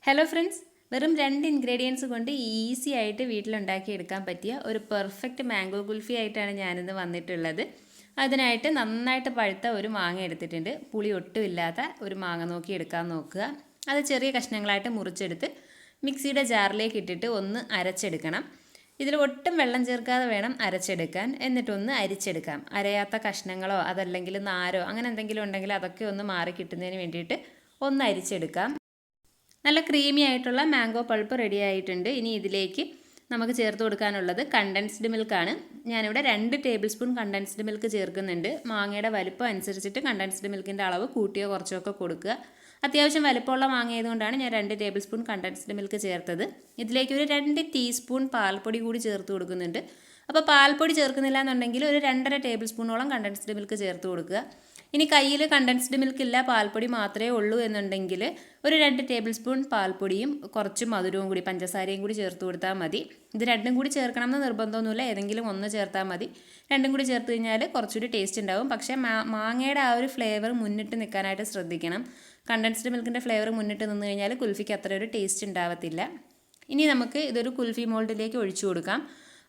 Hello friends, വെറും 2 ingredients കൊണ്ട് easy ആയിട്ട് വീട്ടിലുണ്ടാക്കിയെടുക്കാൻ പറ്റിയ ഒരു പെർഫെക്റ്റ് മാംഗോ കുൽഫി ആയിട്ടാണ് ഞാനിന്ന് വന്നിട്ടുള്ളത്. അതിനായിട്ട് നന്നായിട്ട് പഴുത്ത ഒരു മാങ്ങ എടുത്തിട്ടുണ്ട്. പുളി ഒട്ടുമില്ലാത്ത ഒരു മാങ്ങ നോക്കി എടുക്കാൻ നോക്കുക. അത് ചെറിയ കഷ്ണങ്ങളായിട്ട് മുറിച്ചെടുത്ത് മിക്സിയുടെ ജാറിലേക്ക് ഇട്ടിട്ട് ഒന്ന് അരച്ചെടുക്കണം. ഇതിൽ ഒട്ടും വെള്ളം ചേർക്കാതെ വേണം അരച്ചെടുക്കാൻ. എന്നിട്ടൊന്ന് അരിച്ചെടുക്കാം. അരയാത്ത കഷ്ണങ്ങളോ അതല്ലെങ്കിൽ നാരോ അങ്ങനെ എന്തെങ്കിലും ഉണ്ടെങ്കിൽ അതൊക്കെ ഒന്ന് മാറി കിട്ടുന്നതിന് വേണ്ടിയിട്ട് ഒന്ന് അരിച്ചെടുക്കാം. നല്ല ക്രീമി ആയിട്ടുള്ള മാംഗോ പൾപ്പ് റെഡി ആയിട്ടുണ്ട്. ഇനി ഇതിലേക്ക് നമുക്ക് ചേർത്ത് കൊടുക്കാനുള്ളത് കണ്ടൻസ്ഡ് മിൽക്കാണ്. ഞാനിവിടെ 2 ടേബിൾ സ്പൂൺ കണ്ടൻസ്ഡ് മിൽക്ക് ചേർക്കുന്നുണ്ട്. മാങ്ങയുടെ വലിപ്പം അനുസരിച്ചിട്ട് കണ്ടൻസ്ഡ് മിൽക്കിൻ്റെ അളവ് കൂട്ടിയോ കുറച്ചോ ഒക്കെ കൊടുക്കുക. അത്യാവശ്യം വലിപ്പമുള്ള മാങ്ങ ആയതുകൊണ്ടാണ് ഞാൻ 2 ടേബിൾ സ്പൂൺ കണ്ടൻസ്ഡ് മിൽക്ക് ചേർത്തത്. ഇതിലേക്ക് ഒരു 2 ടീസ്പൂൺ പാൽപ്പൊടി കൂടി ചേർത്ത് കൊടുക്കുന്നുണ്ട്. അപ്പോൾ പാൽപ്പൊടി ചേർക്കുന്നില്ല എന്നുണ്ടെങ്കിൽ ഒരു 2.5 ടേബിൾ സ്പൂണോളം കണ്ടൻസ്ഡ് മിൽക്ക് ചേർത്ത് കൊടുക്കുക. ഇനി കയ്യിൽ കണ്ടൻസ്ഡ് മിൽക്ക് ഇല്ല, പാൽപ്പൊടി മാത്രമേ ഉള്ളൂ എന്നുണ്ടെങ്കിൽ ഒരു 2 ടേബിൾ സ്പൂൺ പാൽപ്പൊടിയും കുറച്ച് മധുരവും കൂടി പഞ്ചസാരയും കൂടി ചേർത്ത് കൊടുത്താൽ മതി. ഇത് രണ്ടും കൂടി ചേർക്കണം എന്ന് നിർബന്ധമൊന്നുമില്ല, ഏതെങ്കിലും ഒന്ന് ചേർത്താൽ മതി. രണ്ടും കൂടി ചേർത്ത് കഴിഞ്ഞാൽ കുറച്ചുകൂടി ടേസ്റ്റ് ഉണ്ടാവും. പക്ഷേ മാങ്ങയുടെ ആ ഒരു ഫ്ലേവർ മുന്നിട്ട് നിൽക്കാനായിട്ട് ശ്രദ്ധിക്കണം. കണ്ടൻസ്ഡ് മിൽക്കിൻ്റെ ഫ്ലേവർ മുന്നിട്ട് നിന്ന് കഴിഞ്ഞാൽ കുൽഫിക്ക് അത്ര ഒരു ടേസ്റ്റ് ഉണ്ടാവത്തില്ല. ഇനി നമുക്ക് ഇതൊരു കുൽഫി മോൾഡിലേക്ക് ഒഴിച്ചു കൊടുക്കാം.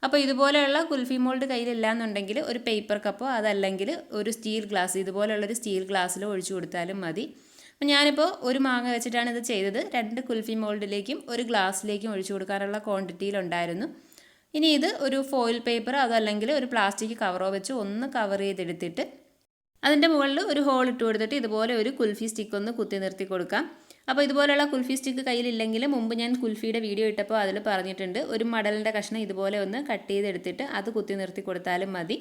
അപ്പോൾ ഇതുപോലെയുള്ള കുൽഫി മോൾഡ് കയ്യിലില്ല എന്നുണ്ടെങ്കിൽ ഒരു പേപ്പർ കപ്പോ അതല്ലെങ്കിൽ ഒരു സ്റ്റീൽ ഗ്ലാസ്, ഇതുപോലെയുള്ളൊരു സ്റ്റീൽ ഗ്ലാസ്സിലോ ഒഴിച്ചു കൊടുത്താലും മതി. അപ്പോൾ ഞാനിപ്പോൾ ഒരു മാങ്ങ വെച്ചിട്ടാണ് ഇത് ചെയ്തത്. 2 കുൽഫി മോൾഡിലേക്കും ഒരു ഗ്ലാസ്സിലേക്കും ഒഴിച്ചു കൊടുക്കാനുള്ള ക്വാണ്ടിറ്റിയിലുണ്ടായിരുന്നു. ഇനി ഇത് ഒരു ഫോയിൽ പേപ്പർ അതല്ലെങ്കിൽ ഒരു പ്ലാസ്റ്റിക് കവറോ വെച്ച് ഒന്ന് കവർ ചെയ്തെടുത്തിട്ട് അതിൻ്റെ മുകളിൽ ഒരു ഹോൾ ഇട്ട് കൊടുത്തിട്ട് ഇതുപോലെ ഒരു കുൽഫി സ്റ്റിക്ക് ഒന്ന് കുത്തി നിർത്തി കൊടുക്കാം. അപ്പോൾ ഇതുപോലെയുള്ള കുൽഫി സ്റ്റിക്ക് കയ്യിലില്ലെങ്കിൽ മുമ്പ് ഞാൻ കുൽഫിയുടെ വീഡിയോ ഇട്ടപ്പോൾ അതിൽ പറഞ്ഞിട്ടുണ്ട്, ഒരു മടലിൻ്റെ കഷ്ണം ഇതുപോലെ ഒന്ന് കട്ട് ചെയ്തെടുത്തിട്ട് അത് കുത്തി നിർത്തി കൊടുത്താലും മതി.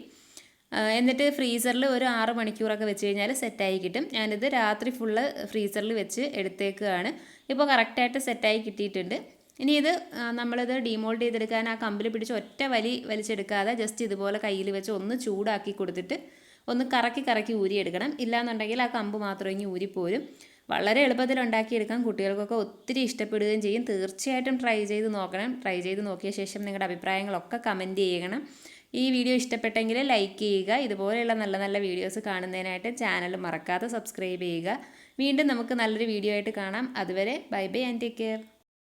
എന്നിട്ട് ഫ്രീസറിൽ ഒരു 6 മണിക്കൂറൊക്കെ വെച്ച് കഴിഞ്ഞാൽ സെറ്റായി കിട്ടും. ഞാനിത് രാത്രി ഫുള്ള് ഫ്രീസറിൽ വെച്ച് എടുത്തേക്കുകയാണ്. ഇപ്പോൾ കറക്റ്റായിട്ട് സെറ്റായി കിട്ടിയിട്ടുണ്ട്. ഇനി ഇത് നമ്മളിത് ഡീമോൾഡ് ചെയ്തെടുക്കാൻ ആ കമ്പിൽ പിടിച്ച് ഒറ്റ വലിച്ചെടുക്കാതെ ജസ്റ്റ് ഇതുപോലെ കയ്യിൽ വെച്ച് ഒന്ന് ചൂടാക്കി കൊടുത്തിട്ട് ഒന്ന് കറക്കി ഊരിയെടുക്കണം. ഇല്ലാന്നുണ്ടെങ്കിൽ ആ കമ്പ് മാത്രം ഇനി ഊരിപ്പോരും. വളരെ എളുപ്പത്തിൽ ഉണ്ടാക്കിയെടുക്കാം. കുട്ടികൾക്കൊക്കെ ഒത്തിരി ഇഷ്ടപ്പെടുകയും ചെയ്യും. തീർച്ചയായിട്ടും ട്രൈ ചെയ്ത് നോക്കണം. ട്രൈ ചെയ്ത് നോക്കിയ ശേഷം നിങ്ങളുടെ അഭിപ്രായങ്ങളൊക്കെ കമൻറ്റ് ചെയ്യണം. ഈ വീഡിയോ ഇഷ്ടപ്പെട്ടെങ്കിൽ ലൈക്ക് ചെയ്യുക. ഇതുപോലെയുള്ള നല്ല നല്ല വീഡിയോസ് കാണുന്നതിനായിട്ട് ചാനൽ മറക്കാതെ സബ്സ്ക്രൈബ് ചെയ്യുക. വീണ്ടും നമുക്ക് നല്ലൊരു വീഡിയോ ആയിട്ട് കാണാം. അതുവരെ bye bye and take care.